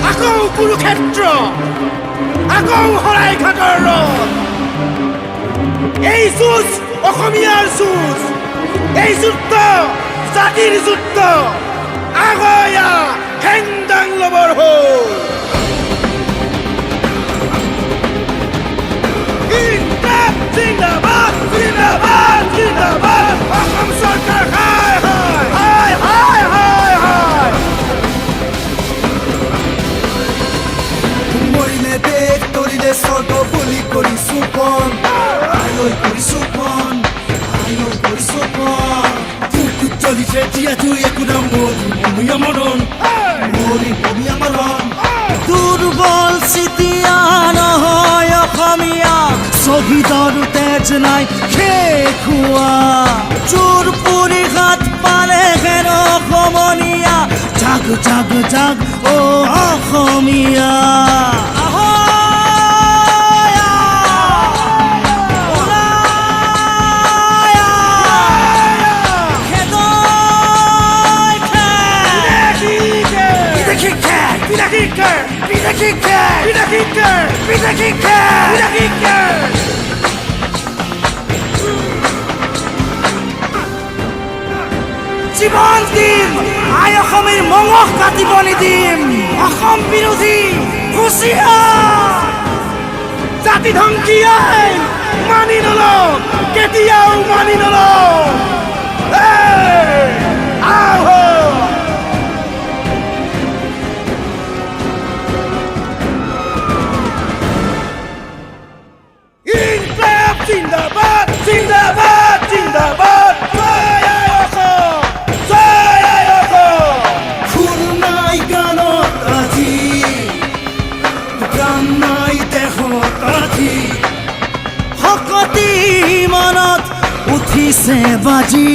আকৌ কুৰুক্ষেত্ৰ, আকৌ শৰাইঘাটৰ ৰথ। এই যুঁজ অসমীয়াৰ যুঁজ, এই যুদ্ধ জাতিৰ যুদ্ধ। আগয়া হেংদাং লবৰ হ'ল। জিন্দাবাদ জিন্দাবাদ জিন্দাবাদ, অসম চৰকাৰ হায় হায় হায় হায় হায়। মৰিলে দেশ তৰিলে স্বৰ্গ বুলি কৰিছো পণ, আইলৈ কৰিছো পণ, আইলৈ কৰিছো পণ। বুকুত জ্বলিছে জীয়াটো একো নাম মৰিয়া মৰণ, মৰিয়া মৰণ। দুৰ্বল চিতিয়া নহয় অসমীয়া, শ্বহীদৰ তেজ নাই শেষ হোৱা। চোৰ পুৰি হাত পালে হেন সমনীয়া, জাগ জাগ জাগ অ অসমীয়া। জীবন দিম আই অসমীৰ মঙহ কাটিব নিদিম। অসম বিৰোধী হুঁচিয়াৰ, জাতি ধ্বংসী আইন মানি নলওঁ, কেতিয়াও মানি নলওঁ। ইনকলাব জিন্দাবাদ জিন্দাবাদ জিন্দাবাদ, জয় আই অসম, জয় আই অসম। সুৰ নাই গানত আজি, গান নাই দেহত আজি। শকতি মনত উঠিছে বাজি,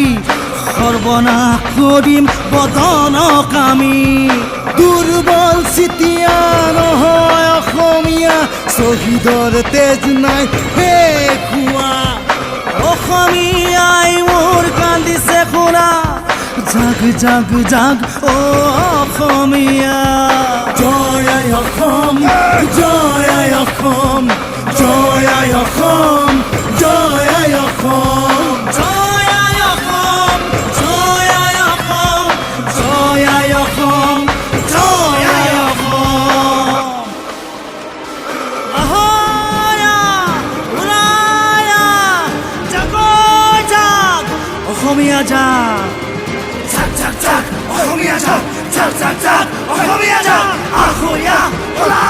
সৰ্বনাশ কৰিম বদনক আমি। দুৰ্বল চিতিয়া নহয় অসমীয়া, শ্বহীদৰ তেজ নাই শেষ হোৱা। অসমীয়াই মোৰ কান্দিছে শুনা, জাগ জাগ জাগ অ অসমীয়া। জয় আই অসম, জয় আই অসম, জয় আই অসম, জয় আই অসম, জয় আই অসম, জয় আই অসম, জয় আই অসম, জয় আই অসম। আহয়া ওলায়া জাগৈ জাগ অসমীয়া জাগ, জাগ জাগ জাগ অসমীয়া জাগ, জাগ জাগ জাগ অসমীয়া জাগ। আহয়া ওলা